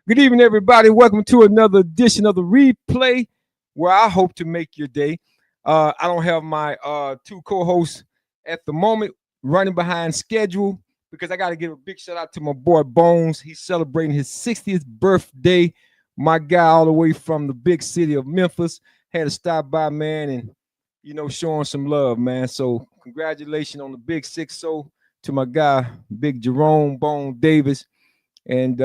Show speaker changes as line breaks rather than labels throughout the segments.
Good evening, everybody. Welcome to another edition of the replay where I hope to make your day. I don't have my two co-hosts at the moment running behind schedule because I got to give a big shout out to my boy Bones. He's celebrating his 60th birthday. My guy all the way from the big city of Memphis had to stop by, man, and, showing some love, man. So congratulations on the big 6-0 to my guy, Big Jerome Bone Davis. And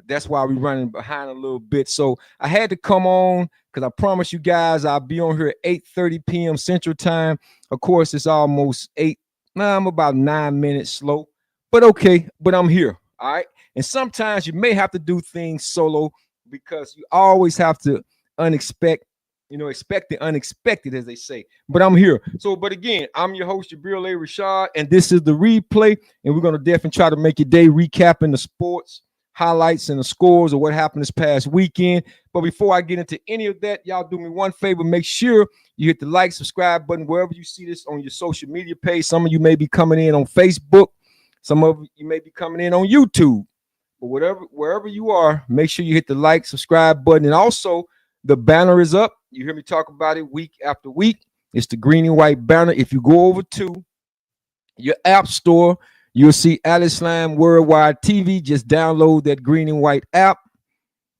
that's why we're running behind a little bit. So I had to come on because I promise you guys I'll be on here at 8:30 p.m. Central Time. Of course, it's almost 8. Nah, I'm about 9 minutes slow. But okay, but I'm here. All right. And sometimes you may have to do things solo because you always have to expect the unexpected, as they say. But I'm here. So, but again, I'm your host, Jabril A. Rashad, and this is the replay. And we're going to definitely try to make your day recapping the sports highlights and the scores of what happened this past weekend. But before I get into any of that, y'all do me one favor. Make sure you hit the like, subscribe button wherever you see this on your social media page. Some of you may be coming in on Facebook. Some of you may be coming in on YouTube. But wherever you are, make sure you hit the like, subscribe button. And also, the banner is up. You hear me talk about it week after week. It's the green and white banner. If you go over to your app store, you'll see Alice Slam Worldwide TV. Just download that green and white app,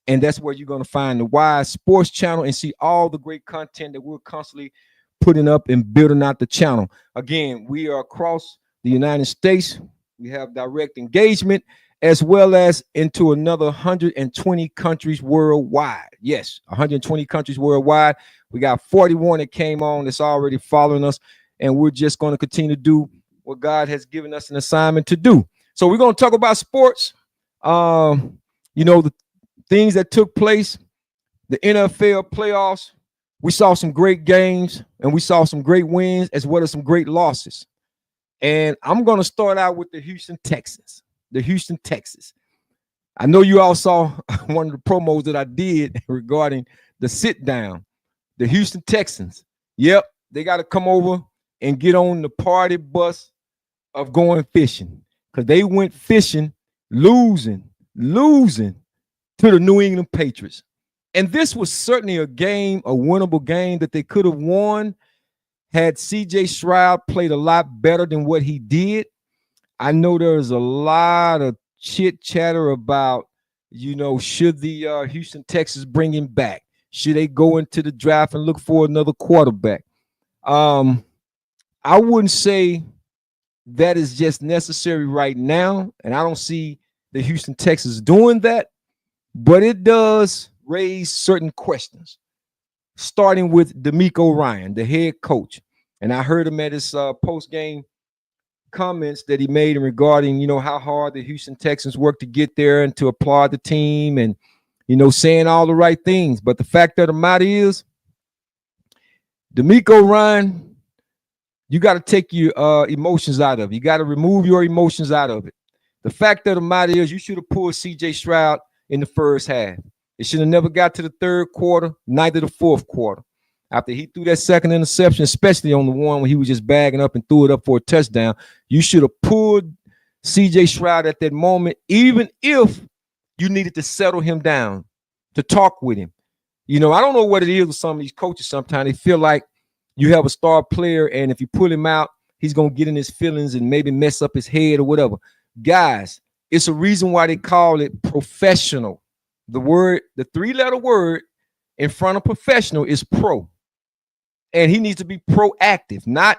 and that's where you're going to find the Wide Sports channel and see all the great content that we're constantly putting up and building out the channel. Again, we are across the United States. We have direct engagement as well as into another 120 countries worldwide. Yes, 120 countries worldwide. We got 41 that came on that's already following us, and we're just going to continue to do what God has given us an assignment to do. So we're going to talk about sports. The things that took place, the NFL playoffs. We saw some great games, and we saw some great wins as well as some great losses. And I'm going to start out with the Houston Texans. I know you all saw one of the promos that I did regarding the sit down. The Houston Texans. Yep, they got to come over and get on the party bus of going fishing because they went fishing, losing to the New England Patriots. And this was certainly a winnable game that they could have won had C.J. Stroud played a lot better than what he did. I know there's a lot of chit chatter about, should the Houston Texans bring him back? Should they go into the draft and look for another quarterback? I wouldn't say that is just necessary right now, and I don't see the Houston Texans doing that, but it does raise certain questions, starting with D'Amico Ryan, the head coach. And I heard him at his post-game comments that he made regarding, how hard the Houston Texans work to get there and to applaud the team and, saying all the right things. But the fact of the matter is, D'Amico Ryan, you got to take your emotions out of it. You got to remove your emotions out of it. The fact of the matter is, you should have pulled C.J. Stroud in the first half. It should have never got to the third quarter, neither the fourth quarter. After he threw that second interception, especially on the one when he was just bagging up and threw it up for a touchdown, you should have pulled C.J. Stroud at that moment, even if you needed to settle him down, to talk with him. I don't know what it is with some of these coaches. Sometimes they feel like you have a star player, and if you pull him out, he's going to get in his feelings and maybe mess up his head or whatever. Guys, it's a reason why they call it professional. The 3-letter word in front of professional is pro. And he needs to be proactive, not,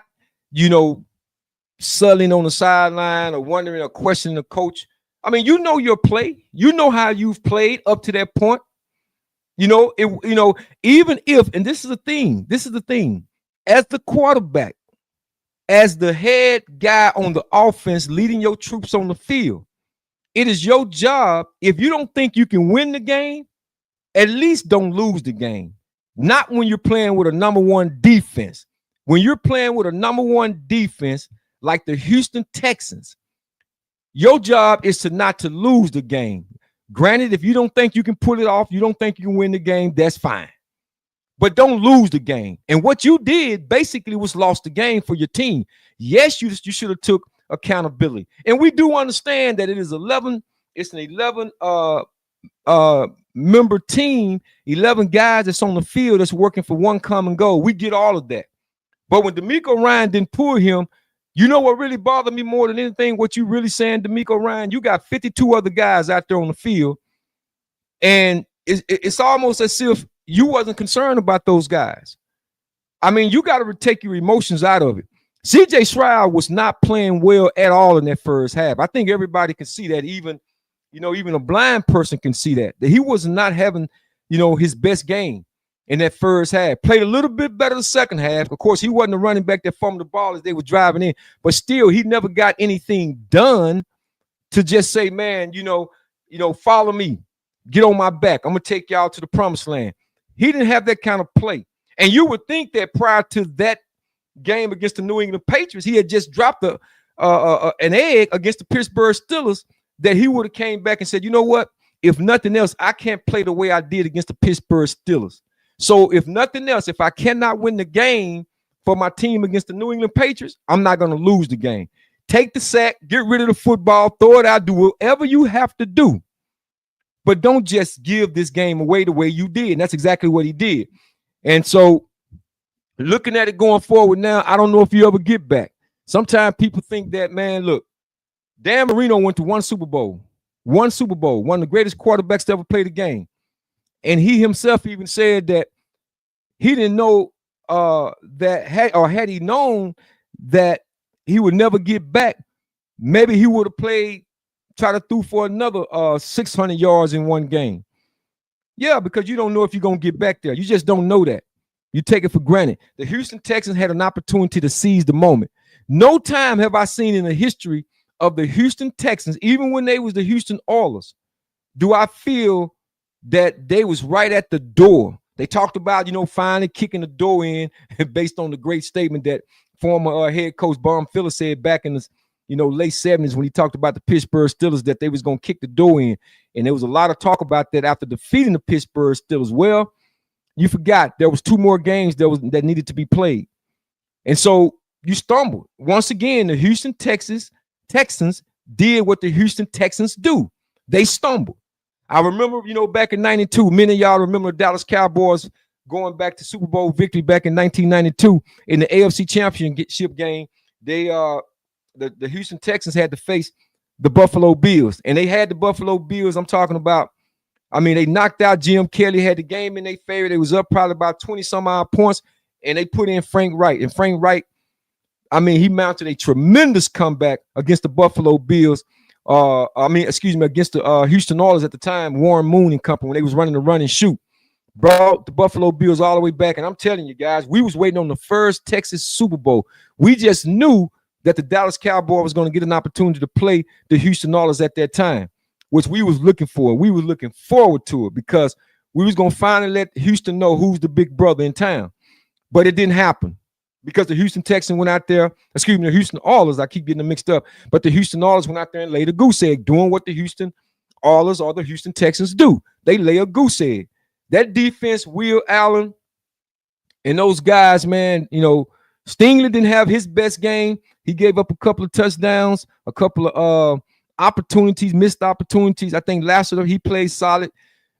sulling on the sideline or wondering or questioning the coach. I mean, your play. You know how you've played up to that point. Even if, and this is the thing, as the quarterback, as the head guy on the offense leading your troops on the field, it is your job. If you don't think you can win the game, at least don't lose the game. Not when you're playing with a number one defense. When you're playing with a number one defense like the Houston Texans, your job is not to lose the game. Granted, if you don't think you can pull it off, you don't think you can win the game, that's fine. But don't lose the game. And what you did basically was lost the game for your team. Yes, you should have took accountability. And we do understand that it's an 11 member team, 11 guys that's on the field that's working for one common goal. We get all of that. But when D'Amico Ryan didn't pull him, you know what really bothered me more than anything? What you really saying, D'Amico Ryan? You got 52 other guys out there on the field, and it's almost as if you wasn't concerned about those guys. I mean, you got to take your emotions out of it. C.J. Stroud was not playing well at all in that first half. I think everybody can see that. Even a blind person can see that he was not having, his best game in that first half. Played a little bit better the second half. Of course, he wasn't a running back that fumbled the ball as they were driving in, but still, he never got anything done to just say, man, follow me, get on my back. I'm gonna take y'all to the promised land. He didn't have that kind of play. And you would think that prior to that game against the New England Patriots, he had just dropped an egg against the Pittsburgh Steelers, that he would have came back and said, you know what? If nothing else, I can't play the way I did against the Pittsburgh Steelers. So if nothing else, if I cannot win the game for my team against the New England Patriots, I'm not going to lose the game. Take the sack, get rid of the football, throw it out, do whatever you have to do. But don't just give this game away the way you did. And that's exactly what he did. And so looking at it going forward now, I don't know if you ever get back. Sometimes people think that, man, look, Dan Marino went to one Super Bowl, one of the greatest quarterbacks to ever play the game. And he himself even said that he didn't know had he known that he would never get back, maybe he would have try to throw for another 600 yards in one game. Yeah, because you don't know if you're going to get back there. You just don't know that. You take it for granted. The Houston Texans had an opportunity to seize the moment. No time have I seen in the history of the Houston Texans, even when they was the Houston Oilers, do I feel that they was right at the door. They talked about, finally kicking the door in based on the great statement that former head coach Bon Phillips said back in the late 70s when he talked about the Pittsburgh Steelers, that they was going to kick the door in. And there was a lot of talk about that after defeating the Pittsburgh Steelers. Well, you forgot there was 2 more games that needed to be played. And so you stumbled. Once again, the Houston Texans did what the Houston Texans do. They stumbled. I remember, back in 92, many of y'all remember the Dallas Cowboys going back to Super Bowl victory back in 1992 in the AFC Championship game. They the Houston Texans had to face the Buffalo Bills, and they had the Buffalo Bills. I'm talking about, they knocked out Jim Kelly, had the game in their favor. They was up probably about 20 some odd points, and they put in Frank Wright. And Frank Wright, he mounted a tremendous comeback against the Buffalo Bills. Against the Houston Oilers at the time, Warren Moon and company, when they was running the run and shoot. Brought the Buffalo Bills all the way back. And I'm telling you guys, we was waiting on the first Texas Super Bowl. We just knew that the Dallas Cowboys was going to get an opportunity to play the Houston Oilers at that time, which we was looking for. We was looking forward to it because we was going to finally let Houston know who's the big brother in town. But it didn't happen because the Houston Texans went out there, the Houston Oilers, I keep getting them mixed up, but the Houston Oilers went out there and laid a goose egg, doing what the Houston Oilers or the Houston Texans do. They lay a goose egg. That defense, Will Allen and those guys, man, Stingley didn't have his best game. He gave up a couple of touchdowns, a couple of missed opportunities. I think Lassiter, he played solid.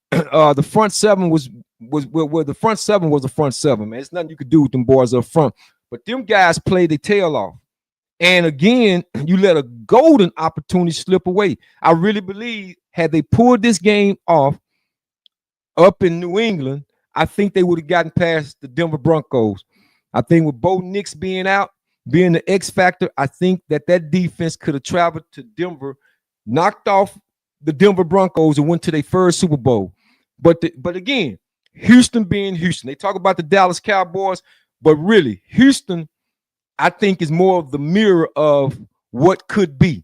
The front seven was the front seven was the front seven, man. It's nothing you could do with them boys up front. But them guys played their tail off. And again, you let a golden opportunity slip away. I really believe had they pulled this game off up in New England, I think they would have gotten past the Denver Broncos. I think with Bo Nix being out, being the X factor, I think that defense could have traveled to Denver, knocked off the Denver Broncos, and went to their first Super Bowl. But again, Houston being Houston. They talk about the Dallas Cowboys, but really, Houston, I think, is more of the mirror of what could be.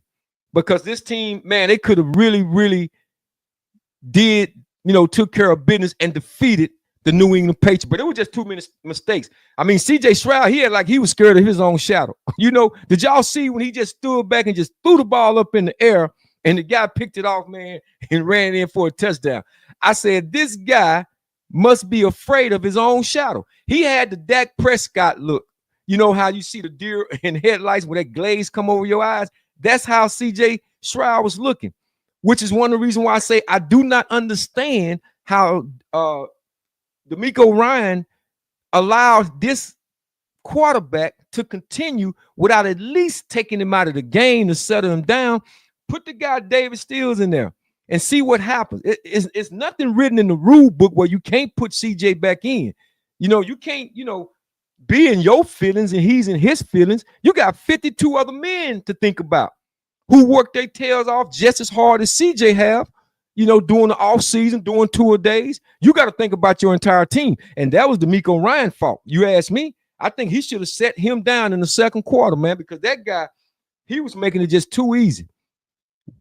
Because this team, man, they could have really, really took care of business and defeated the New England Patriots. But it was just too many mistakes. C.J. Stroud, he was scared of his own shadow. Did y'all see when he just stood back and just threw the ball up in the air and the guy picked it off, man, and ran in for a touchdown? I said, this guy must be afraid of his own shadow. He had the Dak Prescott look. You know how you see the deer in headlights when that glaze come over your eyes? That's how C.J. Stroud was looking. which is one of the reasons why I say I do not understand how D'Amico Ryan allowed this quarterback to continue without at least taking him out of the game to settle him down. Put the guy David Stills in there and see what happens. It's nothing written in the rule book where you can't put CJ back in. You can't, be in your feelings and he's in his feelings. You got 52 other men to think about who work their tails off just as hard as CJ have, during the off season, doing tour days. You got to think about your entire team. And that was D'Amico Ryan's fault. You ask me, I think he should have set him down in the second quarter, man, because that guy, he was making it just too easy.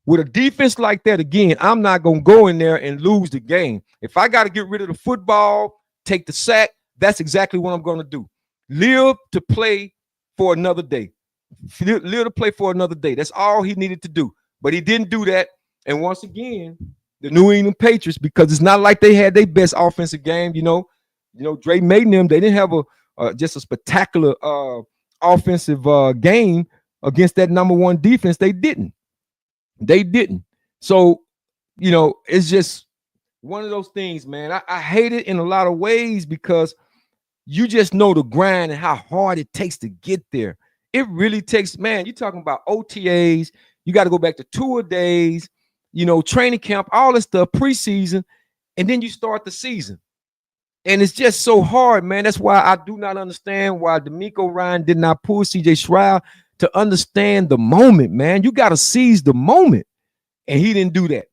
With a defense like that, again, I'm not going to go in there and lose the game. If I got to get rid of the football, take the sack, that's exactly what I'm going to do. Live to play for another day. Live to play for another day. That's all he needed to do. But he didn't do that. And once again, the New England Patriots, because it's not like they had their best offensive game. Drake made them. They didn't have just a spectacular offensive game against that number one defense. They didn't. So, it's just one of those things, man. I hate it in a lot of ways because you just know the grind and how hard it takes to get there. It really takes, man, you're talking about OTAs. You got to go back to tour days, training camp, all this stuff, preseason, and then you start the season. And it's just so hard, man. That's why I do not understand why D'Amico Ryan did not pull CJ Stroud to understand the moment, man. You got to seize the moment. And he didn't do that.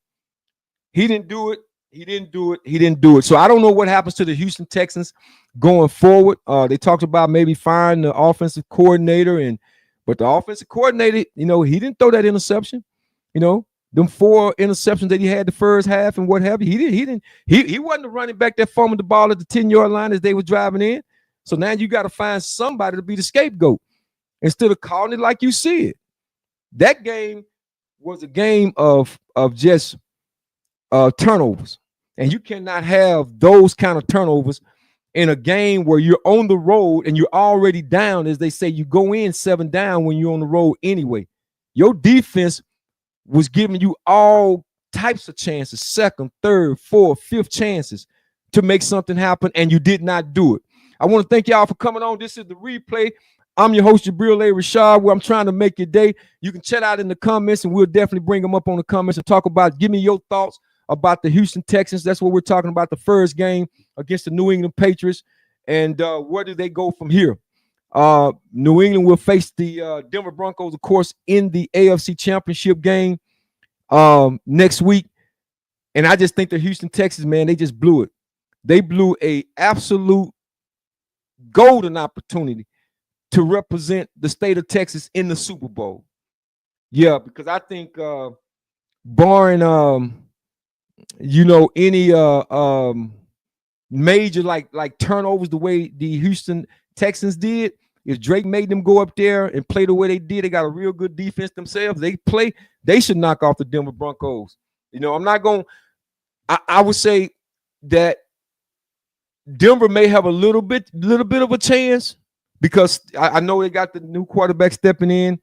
He didn't do it. So I don't know what happens to the Houston Texans going forward. They talked about maybe firing the offensive coordinator, but the offensive coordinator, he didn't throw that interception. Them 4 interceptions that he had the first half and what have you. He wasn't the running back that fumbled the ball at the 10-yard line as they were driving in. So now you got to find somebody to be the scapegoat instead of calling it like you see it. That game was a game of just turnovers. And you cannot have those kind of turnovers in a game where you're on the road and you're already down. As they say, you go in 7 down when you're on the road anyway. Your defense was giving you all types of chances, second, third, fourth, fifth chances to make something happen, and you did not do it. I want to thank y'all for coming on. This is the replay. I'm your host, Jabril A. Rashad, where I'm trying to make your day. You can chat out in the comments, and we'll definitely bring them up on the comments and talk about, give me your thoughts about the Houston Texans. That's what we're talking about, the first game against the New England Patriots, and where do they go from here? New England will face the Denver Broncos, of course, in the AFC Championship game next week. And I just think the Houston Texans, man, they just blew it. They blew a absolute golden opportunity to represent the state of Texas in the Super Bowl. Yeah, because I think barring any major like turnovers the way the Houston Texans did, if Drake made them go up there and play the way they did, they got a real good defense themselves. They should knock off the Denver Broncos. I'm not going. I would say that Denver may have a little bit of a chance because I know they got the new quarterback stepping in,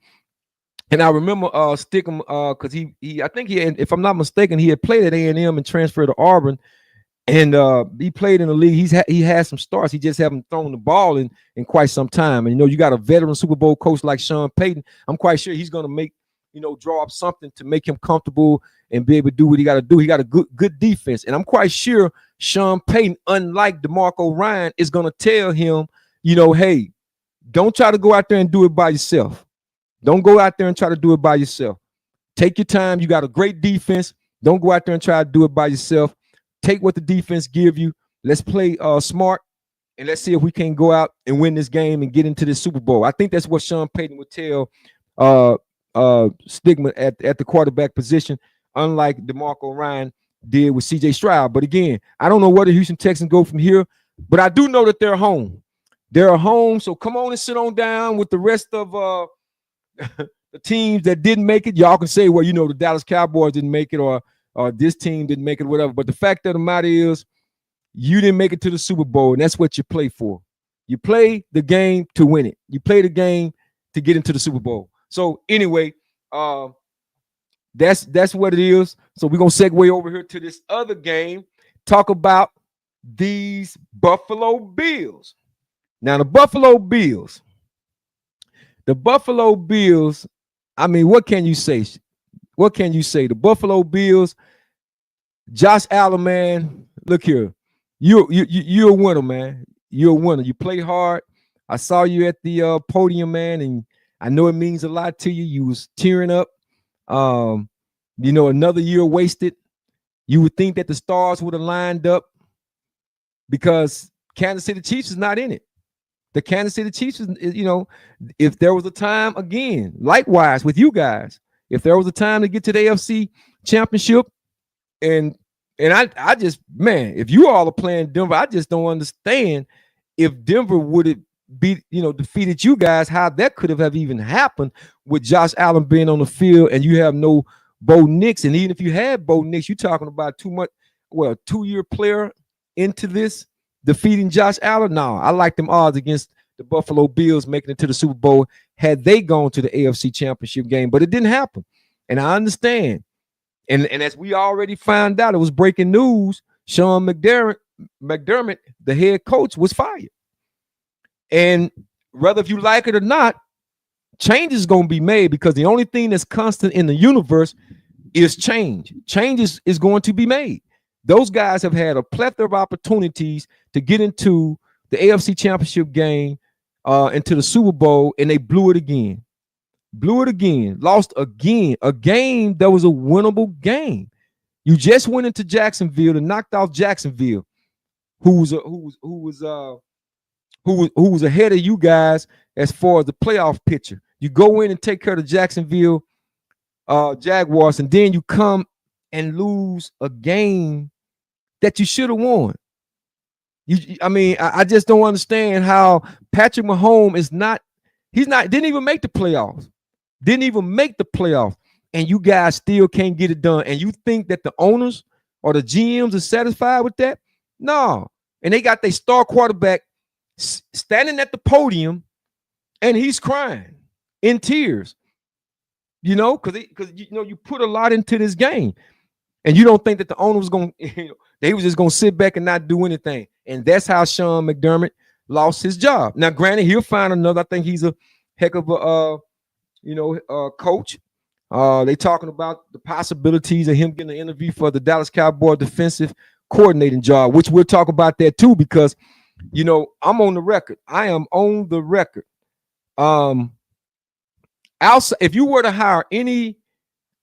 and I remember Stickum because he I think if I'm not mistaken, he had played at A&M and transferred to Auburn. And he played in the league. He had some starts. He just haven't thrown the ball in quite some time. And you got a veteran Super Bowl coach like Sean Payton. I'm quite sure he's going to make draw up something to make him comfortable and be able to do what he got to do. He got a good defense, and I'm quite sure Sean Payton, unlike DeMarco Ryan, is going to tell him, hey, don't try to go out there and do it by yourself. Don't go out there and try to do it by yourself. Take your time. You got a great defense. Don't go out there and try to do it by yourself. Take what the defense give you. Let's play smart, and let's see if we can go out and win this game and get into this Super Bowl. I think that's what Sean Payton would tell Stigma at the quarterback position, unlike DeMarco Ryan did with CJ Stroud. But again, I don't know where the Houston Texans go from here, but I do know that they're home. They're home, so come on and sit on down with the rest of the teams that didn't make it. Y'all can say, well, the Dallas Cowboys didn't make it, or this team didn't make it, whatever. But the fact of the matter is, you didn't make it to the Super Bowl, and that's what you play for. You play the game to win it. You play the game to get into the Super Bowl. So anyway, That's what it is. So we're gonna segue over here to this other game. Talk about these Buffalo Bills. Now the Buffalo Bills. I mean, what can you say? What can you say? The Buffalo Bills, Josh Allen, man. Look here, you're a winner, man. You're a winner. You play hard. I saw you at the podium, man, and I know it means a lot to you. You was tearing up. Another year wasted. You would think that the stars would have lined up because Kansas City Chiefs is not in it. The Kansas City Chiefs is, if there was a time, again, likewise with you guys, if there was a time to get to the AFC Championship, and I just, man, if you all are playing Denver, I just don't understand if Denver would have defeated you guys, how that could have even happened with Josh Allen being on the field and you have no Bo Nix. And even if you had Bo Nix, you're talking about 2-year player into this, defeating Josh Allen. No, I like them odds against the Buffalo Bills making it to the Super Bowl had they gone to the AFC Championship game, but it didn't happen. And I understand. And as we already found out, it was breaking news, Sean McDermott, the head coach, was fired. And whether if you like it or not, change is going to be made because the only thing that's constant in the universe is change. Change is going to be made. Those guys have had a plethora of opportunities to get into the AFC Championship game, into the Super Bowl, and they blew it again. Lost again. A game that was a winnable game. You just went into Jacksonville and knocked off Jacksonville, who was ahead of you guys as far as the playoff picture. You go in and take care of the Jacksonville Jaguars, and then you come and lose a game that you should have won. I just don't understand how Patrick Mahomes didn't even make the playoffs. And you guys still can't get it done. And you think that the owners or the GMs are satisfied with that? No. And they got their star quarterback standing at the podium and he's crying in tears, because you put a lot into this game and you don't think that the owner was going to, they was just going to sit back and not do anything. And that's how Sean McDermott lost his job. Now, granted, he'll find another. I think he's a heck of a, coach. They talking about the possibilities of him getting an interview for the Dallas Cowboys defensive coordinating job, which we'll talk about that too, because I'm on the record. I am on the record. If you were to hire any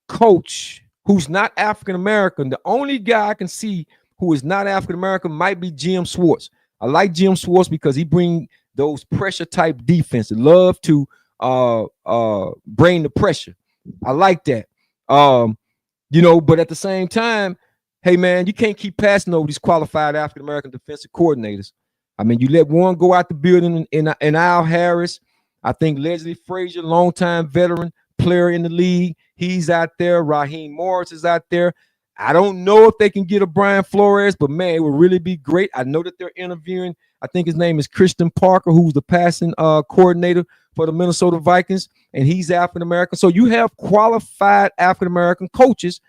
coach who's not African American, the only guy I can see who is not African American might be Jim Schwartz. I like Jim Schwartz because he brings those pressure type defenses. Love to bring the pressure. I like that. But at the same time, hey man, you can't keep passing over these qualified African American defensive coordinators. I mean, you let one go out the building in Al Harris. I think Leslie Frazier, longtime veteran player in the league, he's out there. Raheem Morris is out there. I don't know if they can get a Brian Flores, but man, it would really be great. I know that they're interviewing. I think his name is Christian Parker, who's the passing coordinator for the Minnesota Vikings, and he's African American. So you have qualified African American coaches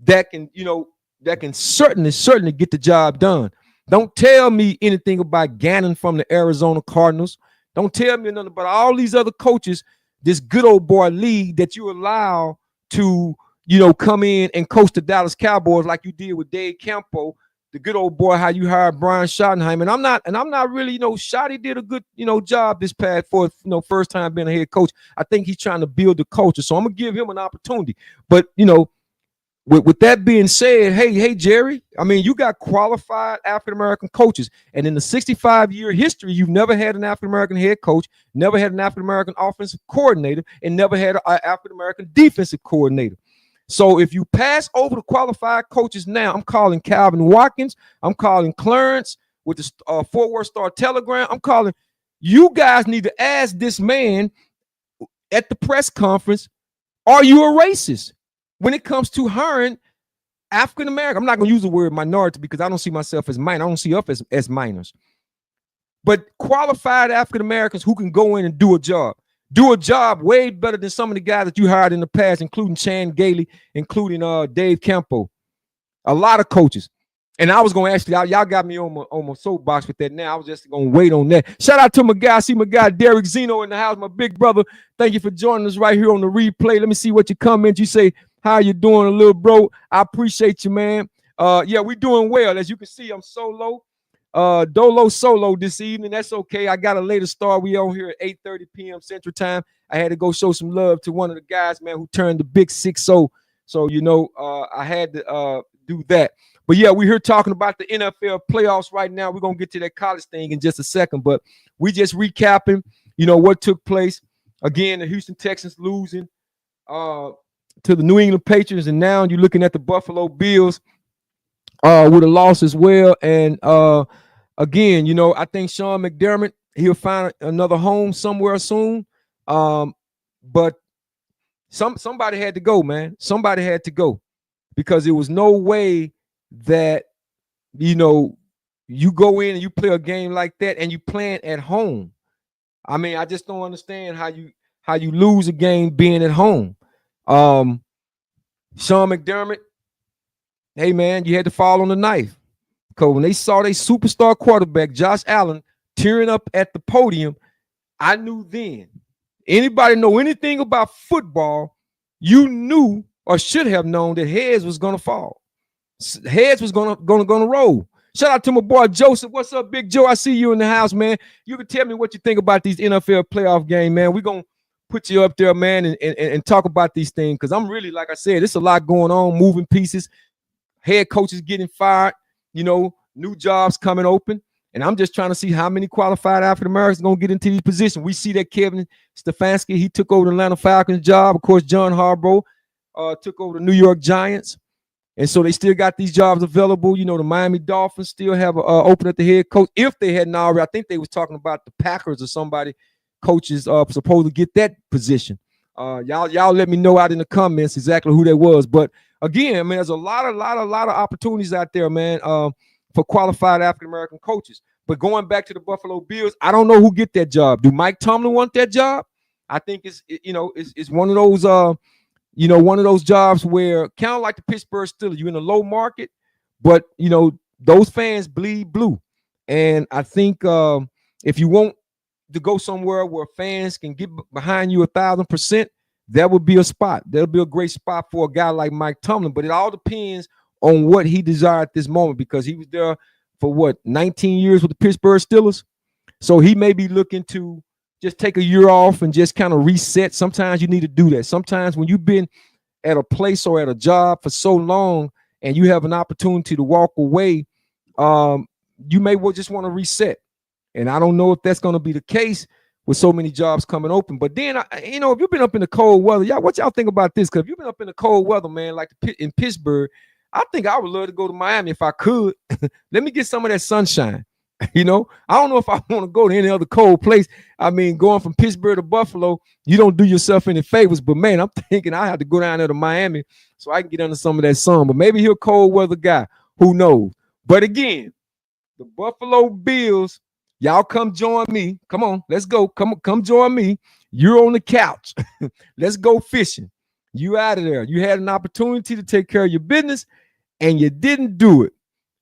that can certainly get the job done. Don't tell me anything about Gannon from the Arizona Cardinals. Don't tell me nothing about all these other coaches, this good old boy league that you allow to, come in and coach the Dallas Cowboys like you did with Dave Campo, the good old boy, how you hired Brian Schottenheimer. And I'm not really, Schotty did a good, job this past for, first time being a head coach. I think he's trying to build the culture. So I'm going to give him an opportunity. But, with that being said, hey, Jerry, I mean, you got qualified African-American coaches. And in the 65-year history, you've never had an African-American head coach, never had an African-American offensive coordinator, and never had an African-American defensive coordinator. So if you pass over the qualified coaches now, I'm calling Calvin Watkins, I'm calling Clarence with the Fort Worth Star-Telegram. I'm calling, you guys need to ask this man at the press conference, are you a racist? When it comes to hiring African American, I'm not going to use the word minority because I don't see myself as minor. I don't see us as minors. But qualified African Americans who can go in and do a job. do a job way better than some of the guys that you hired in the past, including Chan Gailey, including Dave Campo, a lot of coaches. And I was going to actually, y'all got me on my soapbox with that now. I was just going to wait on that. Shout out to my guy. I see my guy Derek Zeno in the house, my big brother. Thank you for joining us right here on the replay. Let me see what you comment. You say, how you doing, little bro? I appreciate you, man. Yeah, we doing well. As you can see, I'm solo. Dolo solo this evening. That's okay. I got a later start. We on here at 8:30 p.m. Central Time. I had to go show some love to one of the guys, man, who turned the big 6-0. So, you know, I had to do that. But yeah, we're here talking about the NFL playoffs right now. We're going to get to that college thing in just a second, but we just recapping, you know, what took place. Again, the Houston Texans losing to the New England Patriots, and now you're looking at the Buffalo Bills with a loss as well. And again, you know, I think Sean McDermott, he'll find another home somewhere soon. But somebody had to go, man. Somebody had to go, because there was no way that, you know, you go in and you play a game like that and you playing at home. I mean, I just don't understand how you lose a game being at home. Sean McDermott, hey man, you had to fall on the knife. Because when they saw their superstar quarterback, Josh Allen, tearing up at the podium, I knew then. Anybody know anything about football, you knew or should have known that heads was gonna fall. Heads was gonna roll. Shout out to my boy Joseph. What's up, Big Joe? I see you in the house, man. You can tell me what you think about these NFL playoff games, man. We're gonna put you up there, man, and talk about these things, because I'm really, like I said, there's a lot going on, moving pieces, head coaches getting fired, you know, new jobs coming open. And I'm just trying to see how many qualified African Americans are going to get into these positions. We see that Kevin Stefanski, he took over the Atlanta Falcons job. Of course, John Harbaugh took over the New York Giants. And so they still got these jobs available. You know, the Miami Dolphins still have open at the head coach. If they hadn't already, I think they was talking about the Packers or somebody, coaches supposed to get that position. Y'all let me know out in the comments exactly who that was. But again, I mean, there's a lot of opportunities out there, man, for qualified African-American coaches. But going back to the Buffalo Bills, I don't know who get that job. Do Mike Tomlin want that job? I think it's one of those one of those jobs where kind of like the Pittsburgh Steelers, you're in a low market, but you know those fans bleed blue. And I think if you want to go somewhere where fans can get behind you 1,000%, that would be a spot. That'll be a great spot for a guy like Mike Tomlin. But it all depends on what he desired at this moment, because he was there for 19 years with the Pittsburgh Steelers. So he may be looking to just take a year off and just kind of reset. Sometimes you need to do that. Sometimes when you've been at a place or at a job for so long and you have an opportunity to walk away, you may just want to reset. And I don't know if that's going to be the case with so many jobs coming open. But then, if you've been up in the cold weather, what y'all think about this? Because if you've been up in the cold weather, man, like in Pittsburgh, I think I would love to go to Miami if I could. Let me get some of that sunshine. I don't know if I want to go to any other cold place. I mean, going from Pittsburgh to Buffalo, you don't do yourself any favors. But, man, I'm thinking I have to go down there to Miami so I can get under some of that sun. But maybe he'll cold weather guy. Who knows? But, again, the Buffalo Bills, y'all come join me. Come on, let's go. Come join me. You're on the couch. Let's go fishing. You out of there. You had an opportunity to take care of your business, and you didn't do it.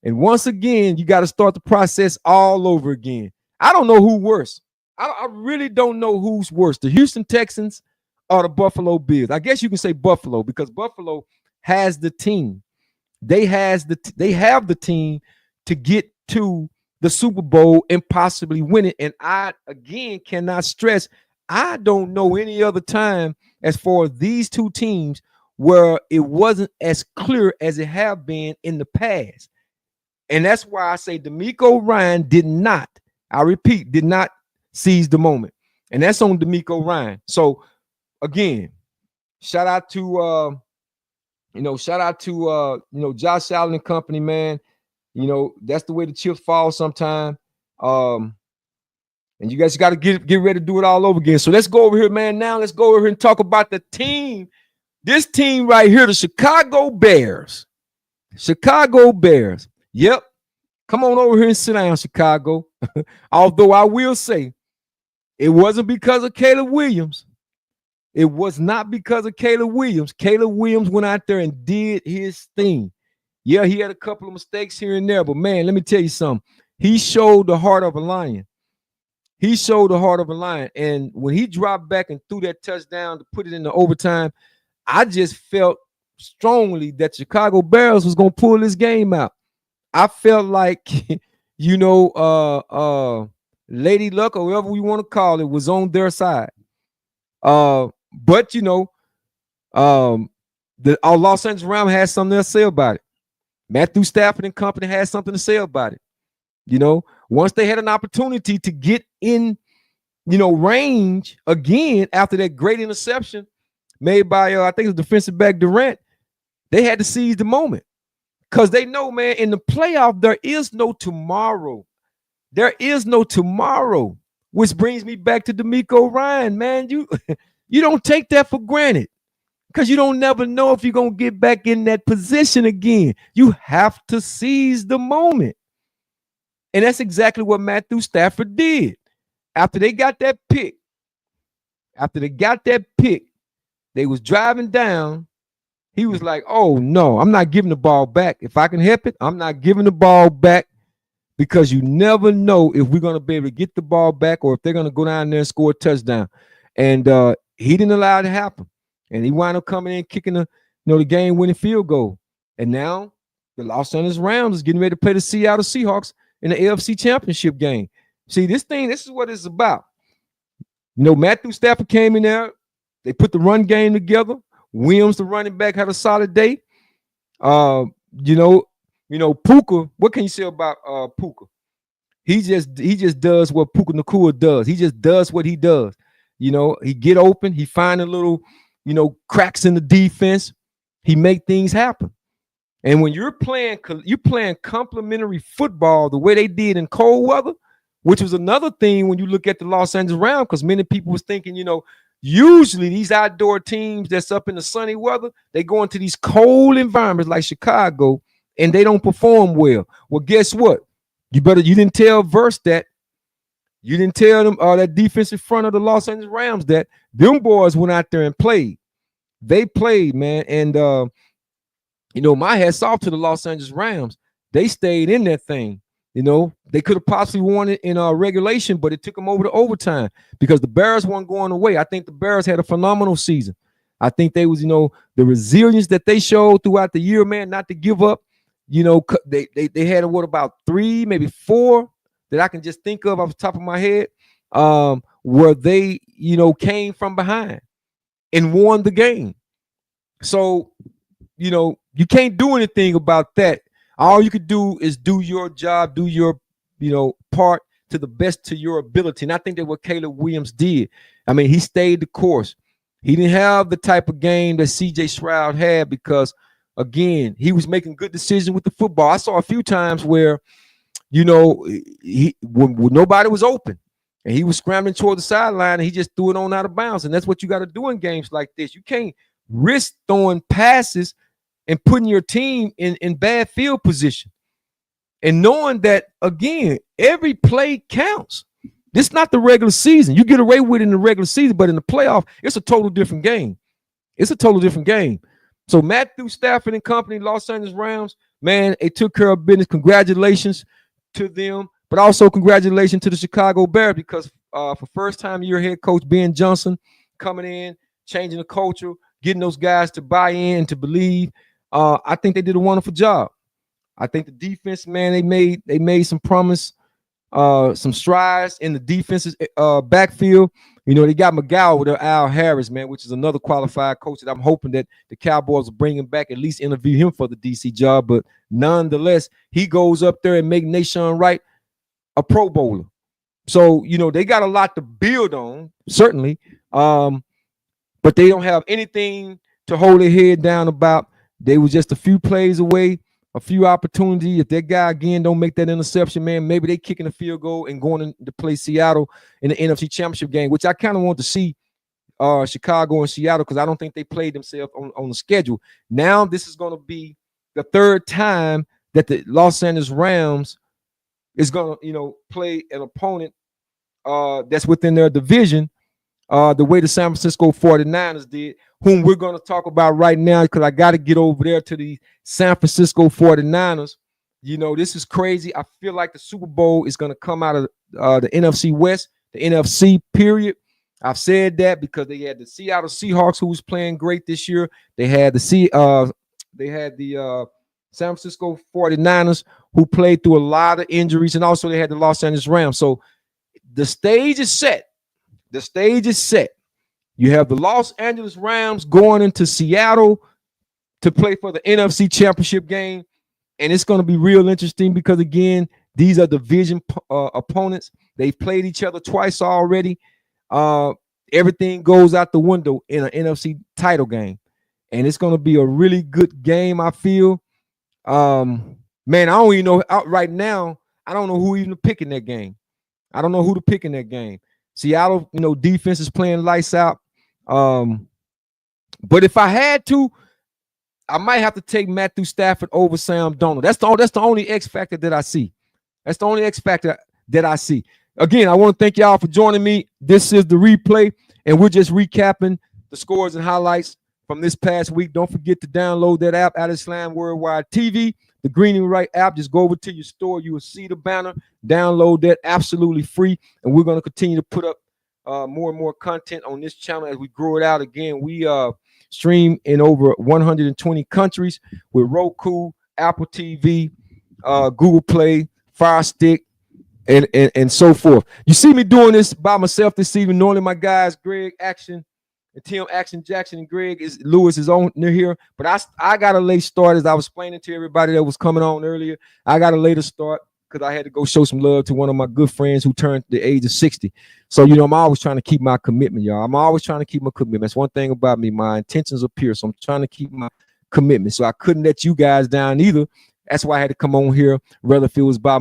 And once again, you got to start the process all over again. I don't know who worse. I really don't know who's worse, the Houston Texans or the Buffalo Bills. I guess you can say Buffalo, because Buffalo has the team. They have the team to get to the Super Bowl and possibly win it. And I, again, cannot stress, I don't know any other time as far as these two teams where it wasn't as clear as it have been in the past. And that's why I say DeMeco Ryan did not seize the moment. And that's on DeMeco Ryan. So again, shout out to Josh Allen and company, man. That's the way the chips fall sometime. And you guys got to get ready to do it all over again. So let's go over here, man. Now let's go over here and talk about the team. This team right here, the Chicago Bears. Chicago Bears. Yep. Come on over here and sit down, Chicago. Although I will say, It wasn't because of Caleb Williams. It was not because of Caleb Williams. Caleb Williams went out there and did his thing. Yeah, he had a couple of mistakes here and there, but man, let me tell you something. He showed the heart of a lion. He showed the heart of a lion. And when he dropped back and threw that touchdown to put it in the overtime, I just felt strongly that Chicago Bears was going to pull this game out. I felt like, Lady Luck or whatever we want to call it was on their side. But our Los Angeles Rams had something to say about it. Matthew Stafford and company had something to say about it. Once they had an opportunity to get in, range again after that great interception made by I think it was defensive back Durant, they had to seize the moment because they know, man, in the playoff there is no tomorrow. There is no tomorrow, which brings me back to D'Amico Ryan, man. You don't take that for granted because you don't never know if you're going to get back in that position again. You have to seize the moment. And that's exactly what Matthew Stafford did. After they got that pick, they was driving down. He was like, oh, no, I'm not giving the ball back. If I can help it, I'm not giving the ball back because you never know if we're going to be able to get the ball back or if they're going to go down there and score a touchdown. And he didn't allow it to happen. And he wound up coming in, kicking the game-winning field goal. And now the Los Angeles Rams is getting ready to play the Seattle Seahawks in the AFC Championship game. See, this is what it's about. Matthew Stafford came in there. They put the run game together. Williams, the running back, had a solid day. Puka, what can you say about Puka? He just does what Puka Nacua does. He just does what he does. He get open. He find a little, cracks in the defense. He make things happen. And when you're playing complementary football the way they did in cold weather, which was another thing when you look at the Los Angeles Rams, because many people was thinking, usually these outdoor teams that's up in the sunny weather, they go into these cold environments like Chicago and they don't perform well. Well, guess what? You didn't tell Verse that. You didn't tell them that defensive front of the Los Angeles Rams that them boys went out there and played. They played, man. And my hats off to the Los Angeles Rams. They stayed in that thing. They could have possibly won it in regulation, but it took them over to overtime because the Bears weren't going away. I think the Bears had a phenomenal season. I think they was, the resilience that they showed throughout the year, man, not to give up. They had about 3, maybe 4 that I can just think of off the top of my head, where they, came from behind and won the game. So, you can't do anything about that. All you could do is do your job, do your, part to the best to your ability. And I think that's what Caleb Williams did. I mean, he stayed the course. He didn't have the type of game that C.J. Stroud had because, again, he was making good decisions with the football. I saw a few times where, when nobody was open and he was scrambling toward the sideline and he just threw it on out of bounds. And that's what you got to do in games like this. You can't risk throwing passes and putting your team in bad field position. And knowing that, again, every play counts. This is not the regular season. You get away with it in the regular season, but in the playoff, it's a total different game. It's a total different game. So Matthew Stafford and company, Los Angeles Rams, man, they took care of business. Congratulations to them, but also congratulations to the Chicago Bears because for first time year head coach Ben Johnson coming in, changing the culture, getting those guys to buy in and to believe. I think they did a wonderful job. I think the defense, man, they made some promise, some strides in the defense's backfield. They got McGowan with Al Harris, man, which is another qualified coach that I'm hoping that the Cowboys will bring him back, at least interview him for the DC job. But nonetheless, he goes up there and make Nahshon Wright a Pro Bowler. So, they got a lot to build on, certainly. But they don't have anything to hold their head down about. They were just a few plays away, a few opportunities. If that guy, again, don't make that interception, man, maybe they kicking a field goal and going to play Seattle in the NFC Championship game, which I kind of want to see Chicago and Seattle because I don't think they played themselves on the schedule. Now this is going to be the third time that the Los Angeles Rams is going to, play an opponent that's within their division, the way the San Francisco 49ers did, whom we're going to talk about right now because I got to get over there to the San Francisco 49ers. You know, this is crazy. I feel like the Super Bowl is going to come out of the NFC West, the NFC, period. I've said that because they had the Seattle Seahawks, who was playing great this year. They had the San Francisco 49ers, who played through a lot of injuries, and also they had the Los Angeles Rams. So the stage is set. The stage is set. You have the Los Angeles Rams going into Seattle to play for the NFC Championship game. And it's going to be real interesting because, again, these are division opponents. They've played each other twice already. Everything goes out the window in an NFC title game. And it's going to be a really good game, I feel. Man, I don't even know right now. I don't know who even to pick in that game. I don't know who to pick in that game. Seattle, defense is playing lights out. But if I had to, I might have to take Matthew Stafford over Sam Darnold. That's the only X factor that I see. That's the only X factor that I see. Again, I want to thank y'all for joining me. This is the replay, and we're just recapping the scores and highlights from this past week. Don't forget to download that app, Alice Slam Worldwide TV, the Green and Right app. Just go over to your store. You will see the banner. Download that, absolutely free. And we're going to continue to put up more and more content on this channel as we grow it out. Again, we stream in over 120 countries with Roku, Apple TV, Google Play, Fire Stick, and so forth. You see me doing this by myself this evening. Normally my guys, Greg Action and Tim Action Jackson and Greg Lewis is on near here. But I got a late start, as I was explaining to everybody that was coming on earlier. I got a later start because I had to go show some love to one of my good friends who turned the age of 60. So, I'm always trying to keep my commitment, y'all. I'm always trying to keep my commitment. That's one thing about me. My intentions are pure. So I'm trying to keep my commitment. So I couldn't let you guys down either. That's why I had to come on here, whether if it was by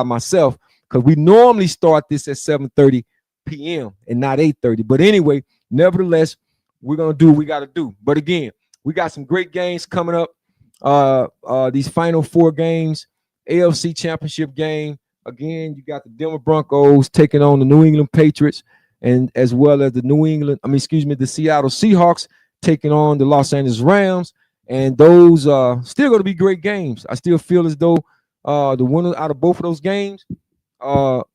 myself, because we normally start this at 7:30 p.m. and not 8:30. But anyway, nevertheless, we're going to do what we got to do. But again, we got some great games coming up. These final 4 games, AFC Championship game. Again, you got the Denver Broncos taking on the New England Patriots, and as well as the the Seattle Seahawks taking on the Los Angeles Rams. And those are still going to be great games. I still feel as though the winner out of both of those games, the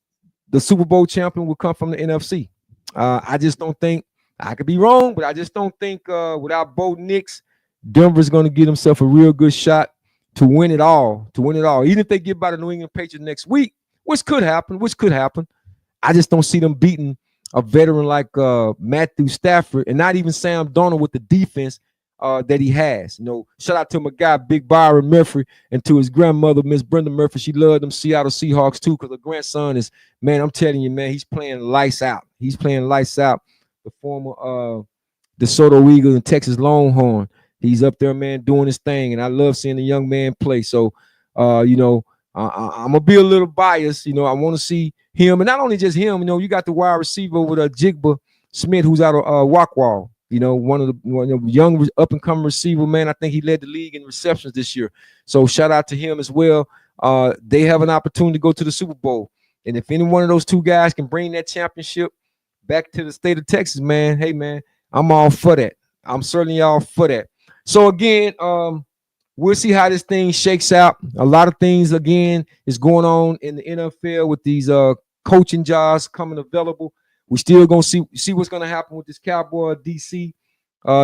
Super Bowl champion, will come from the NFC. I just don't think, I could be wrong, but I just don't think without Bo Nix, Denver's going to get himself a real good shot to win it all. Even if they get by the New England Patriots next week, which could happen. I just don't see them beating a veteran like Matthew Stafford, and not even Sam Darnold with the defense that he has. Shout out to my guy, Big Byron Murphy, and to his grandmother, Miss Brenda Murphy. She loved them Seattle Seahawks too, because her grandson is, man, I'm telling you, man, he's playing lights out. The former DeSoto Eagle and Texas Longhorn. He's up there, man, doing his thing, and I love seeing the young man play. So, I'm gonna be a little biased. I want to see him, and not only just him. You got the wide receiver with Jigba Smith, who's out of Wackwall. One of the young up and coming receiver, man. I think he led the league in receptions this year. So shout out to him as well. They have an opportunity to go to the Super Bowl, and if any one of those two guys can bring that championship back to the state of Texas, man, hey man, I'm all for that. I'm certainly all for that. So again, we'll see how this thing shakes out. A lot of things, again, is going on in the NFL with these coaching jobs coming available. We're still going to see what's going to happen with this Cowboy DC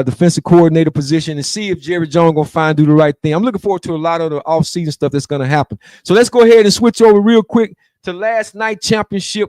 defensive coordinator position, and see if Jerry Jones going to do the right thing. I'm looking forward to a lot of the offseason stuff that's going to happen. So let's go ahead and switch over real quick to last night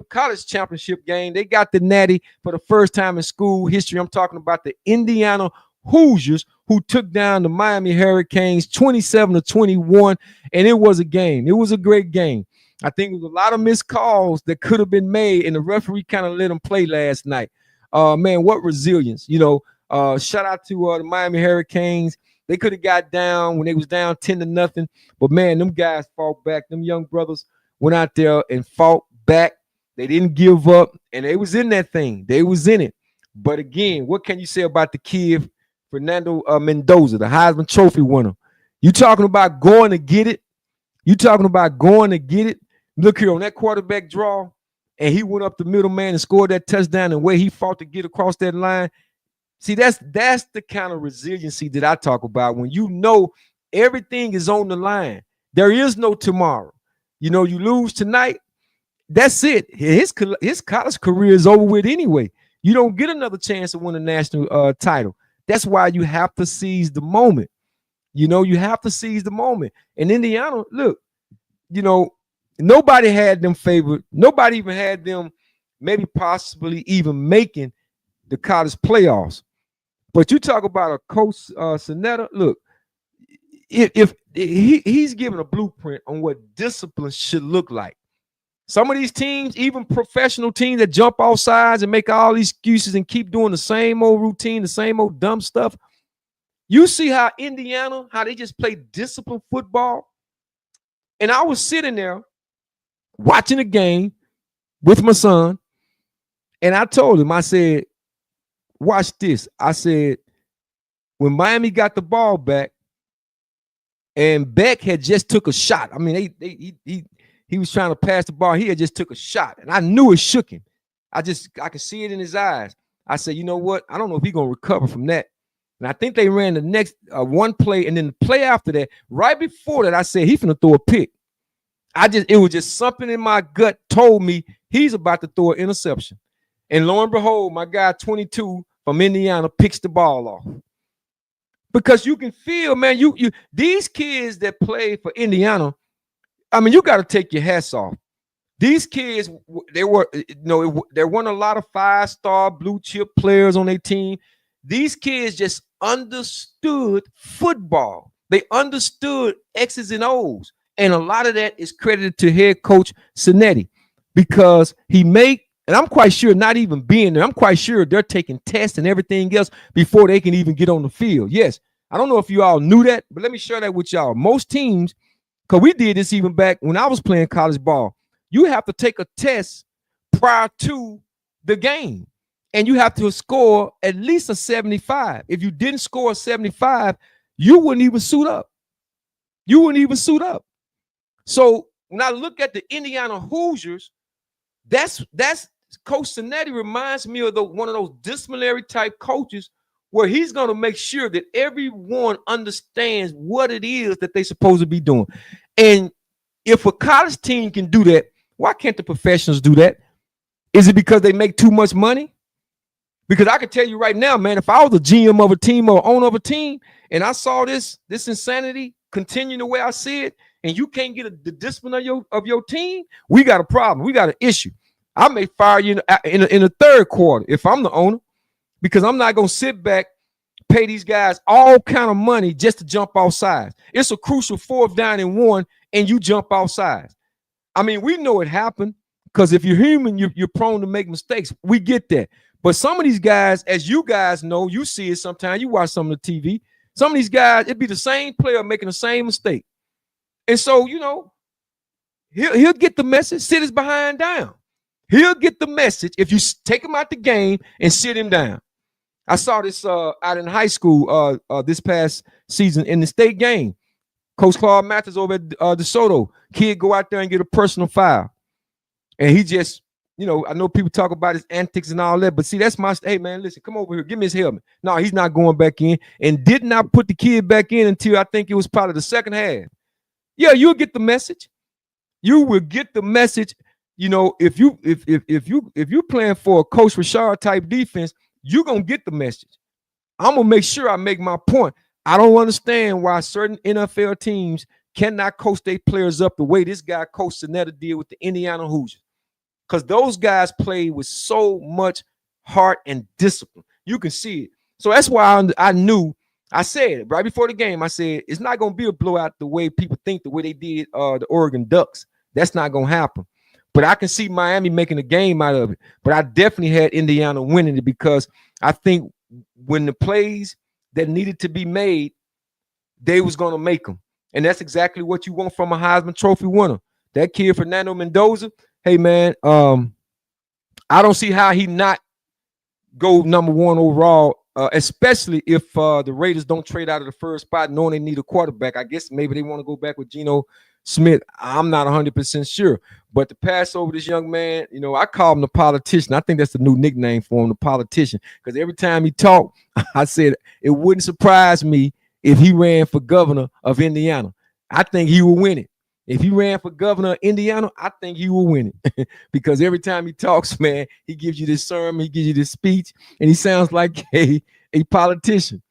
college championship game. They got the Natty for the first time in school history. I'm talking about the Indiana Hoosiers, who took down the Miami Hurricanes 27-21, and it was a game. It was a great game. I think there was a lot of missed calls that could have been made, and the referee kind of let them play last night. Man, what resilience. Shout out to the Miami Hurricanes. They could have got down when they was down 10-0, but man, them guys fought back. Them young brothers went out there and fought back. They didn't give up, and they was in that thing. They was in it. But again, what can you say about the kid, Fernando Mendoza, the Heisman Trophy winner? You talking about going to get it? Look here on that quarterback draw, and he went up the middle, man, and scored that touchdown, and where he fought to get across that line. See, that's the kind of resiliency that I talk about. When you know everything is on the line, there is no tomorrow. You know, you lose tonight, that's it. His college career is over with anyway. You don't get another chance to win a national title. That's why you have to seize the moment. You know, you have to seize the moment. And Indiana, look, you know, nobody had them favored. Nobody even had them maybe possibly even making the college playoffs. But you talk about a coach, Sonetta, look, if he's given a blueprint on what discipline should look like. Some of these teams, even professional teams that jump off sides and make all these excuses and keep doing the same old routine, the same old dumb stuff. You see how Indiana, how they just play disciplined football. And I was sitting there watching the game with my son, and I told him, I said, watch this. I said, when Miami got the ball back and Beck had just took a shot. I mean, he was trying to pass the ball. He had just took a shot, and I knew it shook him. I could see it in his eyes. I said, you know what? I don't know if he's going to recover from that. And I think they ran the next one play, and then the play after that, right before that, I said, he's going to throw a pick. It was just something in my gut told me he's about to throw an interception. And lo and behold, my guy 22 from Indiana picks the ball off. Because you can feel, man, these kids that play for Indiana, I mean, you got to take your hats off. These kids, there weren't a lot of 5-star blue chip players on their team. These kids just understood football. They understood X's and O's. And a lot of that is credited to head coach Cinetti, because he made, and I'm quite sure, not even being there, I'm quite sure they're taking tests and everything else before they can even get on the field. Yes, I don't know if you all knew that, but let me share that with y'all. Most teams, because we did this even back when I was playing college ball, you have to take a test prior to the game, and you have to score at least a 75. If you didn't score a 75, you wouldn't even suit up. You wouldn't even suit up. So when I look at the Indiana Hoosiers, that's Coach Cinetti reminds me of one of those disciplinary type coaches where he's going to make sure that everyone understands what it is that they're supposed to be doing. And if a college team can do that, why can't the professionals do that? Is it because they make too much money? Because I can tell you right now, man, if I was a GM of a team or owner of a team and I saw this insanity continue the way I see it, and you can't get the discipline of your team, we got a problem. We got an issue. I may fire you in the third quarter if I'm the owner, because I'm not going to sit back, pay these guys all kind of money just to jump off sides. It's a crucial 4th down and 1, and you jump off sides. I mean, we know it happened, because if you're human, you're prone to make mistakes. We get that. But some of these guys, as you guys know, you see it sometimes, you watch some of the TV, some of these guys, it'd be the same player making the same mistake. And so, you know, he'll get the message, sit his behind down. He'll get the message if you take him out the game and sit him down. I saw this out in high school this past season in the state game. Coach Claude Mathis over at DeSoto, kid go out there and get a personal foul. And he just, you know, I know people talk about his antics and all that, but see, that's my, hey, man, listen, come over here, give me his helmet. No, he's not going back in, and did not put the kid back in until I think it was probably the second half. Yeah, you'll get the message. You will get the message. You know, if you're playing for a Coach Richard type defense, you're gonna get the message. I'm gonna make sure I make my point. I don't understand why certain NFL teams cannot coach their players up the way this guy Coach Sonetta did with the Indiana Hoosiers, because those guys play with so much heart and discipline. You can see it. So that's why I knew. I said it right before the game. I said it's not going to be a blowout the way people think, the way they did the Oregon Ducks. That's not going to happen. But I can see Miami making a game out of it. But I definitely had Indiana winning it, because I think when the plays that needed to be made, they was going to make them. And that's exactly what you want from a Heisman Trophy winner. That kid, Fernando Mendoza, hey, man, I don't see how he not go number 1 overall, especially if the Raiders don't trade out of the first spot knowing they need a quarterback. I guess maybe they want to go back with Geno Smith, I'm not 100% sure. But to pass over this young man, I call him the politician. I think that's the new nickname for him, the politician. Because every time he talked, I said it wouldn't surprise me if he ran for governor of Indiana. I think he will win it. If he ran for governor of Indiana, I think he will win it. Because every time he talks, man, he gives you this sermon, he gives you this speech, and he sounds like a politician.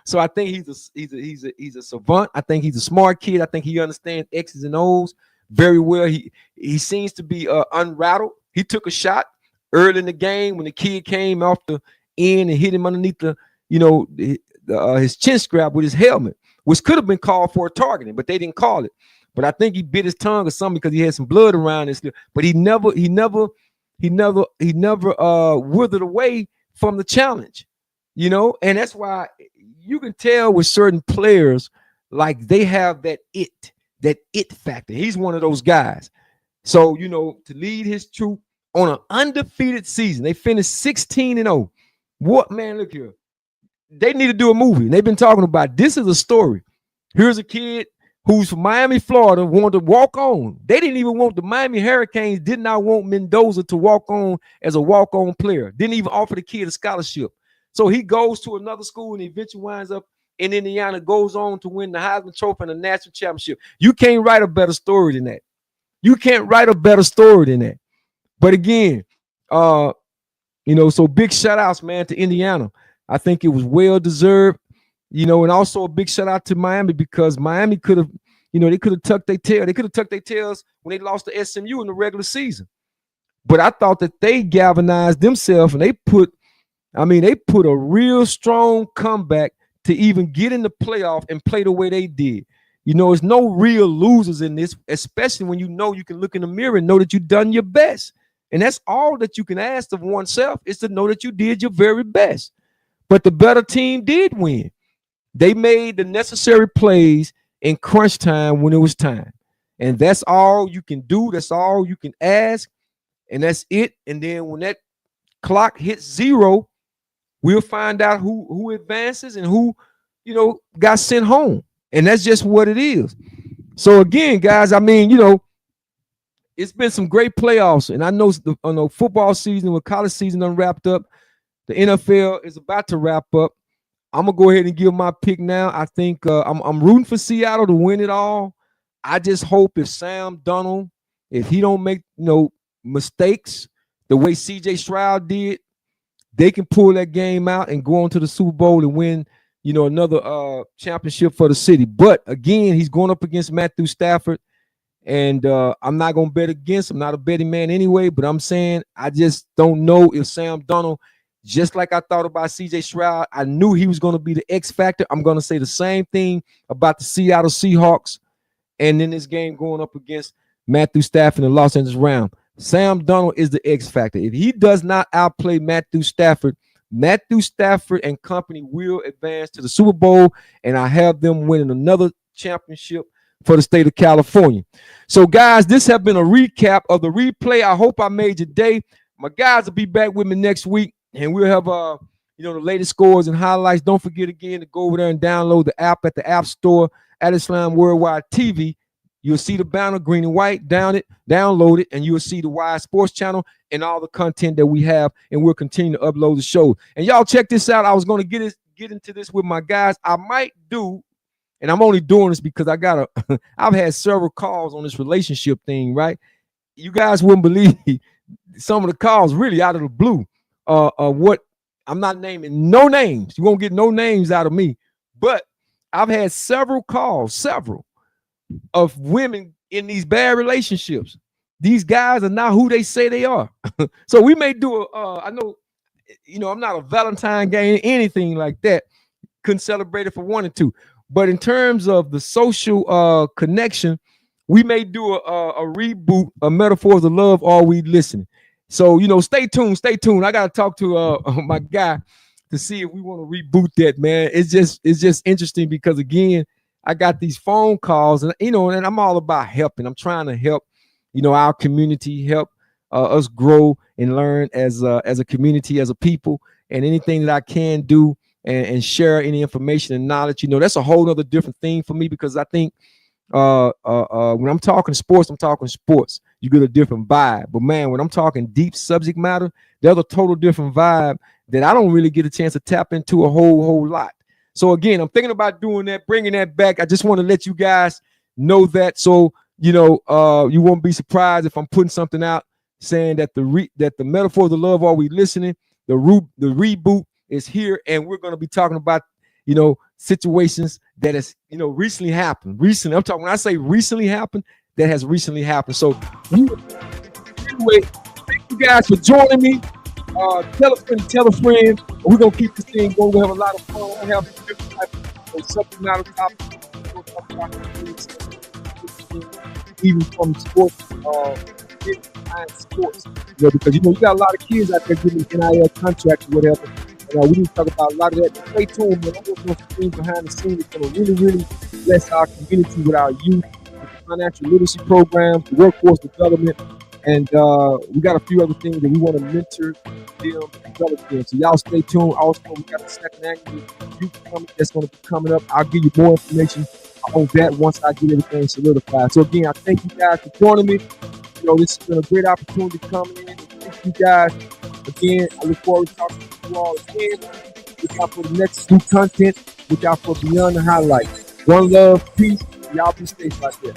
So I think he's a savant. I think he's a smart kid. I think he understands X's and O's very well. He seems to be unrattled. He took a shot early in the game when the kid came off the end and hit him underneath his chin strap with his helmet, which could have been called for a targeting, but they didn't call it. But I think he bit his tongue or something because he had some blood around his. But he never withered away from the challenge. And that's why you can tell with certain players, like they have that it factor. He's one of those guys. So, to lead his troop on an undefeated season, they finished 16-0. What, man, look here. They need to do a movie. And they've been talking about this is a story. Here's a kid who's from Miami, Florida, wanted to walk on. They didn't even want the Miami Hurricanes, did not want Mendoza to walk on as a walk-on player. Didn't even offer the kid a scholarship. So he goes to another school and eventually winds up in Indiana, goes on to win the Heisman Trophy and the national championship. You can't write a better story than that. You can't write a better story than that. But again, so big shout outs, man, to Indiana. I think it was well deserved, and also a big shout out to Miami because Miami could have, they could have tucked their tail. They could have tucked their tails when they lost to SMU in the regular season. But I thought that they galvanized themselves and they put a real strong comeback to even get in the playoff and play the way they did. There's no real losers in this, especially when you can look in the mirror and know that you've done your best. And that's all that you can ask of oneself is to know that you did your very best. But the better team did win. They made the necessary plays in crunch time when it was time. And that's all you can do. That's all you can ask. And that's it. And then when that clock hits zero, we'll find out who advances and who, got sent home. And that's just what it is. So again, guys, it's been some great playoffs. And I know football season with college season unwrapped up. The NFL is about to wrap up. I'm going to go ahead and give my pick now. I think I'm rooting for Seattle to win it all. I just hope if Sam Darnold, if he don't make mistakes the way C.J. Stroud did, they can pull that game out and go on to the Super Bowl and win, another championship for the city. But again, he's going up against Matthew Stafford, and I'm not going to bet against him. I'm not a betting man anyway, but I'm saying I just don't know if Sam Darnold, just like I thought about C.J. Stroud, I knew he was going to be the X factor. I'm going to say the same thing about the Seattle Seahawks, and then this game going up against Matthew Stafford and the Los Angeles Rams. Sam Darnold is the X factor. If he does not outplay Matthew Stafford and company will advance to the Super Bowl, and I have them winning another championship for the state of California. So, guys, this has been a recap of the replay. I hope I made your day. My guys will be back with me next week, and we'll have the latest scores and highlights. Don't forget again to go over there and download the app at the App Store at Islam Worldwide TV. You'll see the banner, green and white, download it, and you'll see the Wide Sports channel and all the content that we have, and we'll continue to upload the show. And y'all check this out. I was going to get into this with my guys. I might do, and I'm only doing this because I've had several calls on this relationship thing, right? You guys wouldn't believe some of the calls really out of the blue. What I'm not naming no names. You won't get no names out of me, but I've had several calls, of women in these bad relationships. These guys are not who they say they are. So we may do I know, I'm not a Valentine game, anything like that. Couldn't celebrate it for 1 and 2. But in terms of the social connection, we may do a reboot of Metaphors of Love. Are we listening? So, stay tuned. I got to talk to my guy to see if we want to reboot that, man. It's just interesting because, again, I got these phone calls, and and I'm all about helping. I'm trying to help, our community, help us grow and learn as a community, as a people, and anything that I can do and share any information and knowledge. That's a whole other different thing for me because I think when I'm talking sports, I'm talking sports. You get a different vibe. But man, when I'm talking deep subject matter, there's a total different vibe that I don't really get a chance to tap into a whole lot. So again, I'm thinking about doing that, bringing that back. I just want to let you guys know that, so you know, you won't be surprised if I'm putting something out saying that the metaphors of love, are we listening? The reboot is here, and we're going to be talking about, you know, situations that has, you know, recently happened. Recently, I'm talking, when I say recently happened, that has recently happened. So anyway, thank you guys for joining me. Tell a friend, tell a friend. We're gonna keep this thing going. We'll have a lot of fun. We'll have different types of subject matter topics. We'll talk about even from sports, behind sports. You know, because you know you got a lot of kids out there getting NIL contracts or whatever. And we need to talk about a lot of that. But stay tuned, man. I'm working on some things behind the scenes that's gonna really bless our community with our youth, with the financial literacy programs, the workforce development. And we got a few other things that we want to mentor them, develop them. So y'all stay tuned. Also, we got the second annual youth summit that's going to be coming up. I'll give you more information on that once I get everything solidified. So again, I thank you guys for joining me. You know, this has been a great opportunity coming in. Thank you guys again. I look forward to talking to you all again. Look out for the next new content. Look out for Beyond the Highlights. One love, peace. Y'all be safe out there.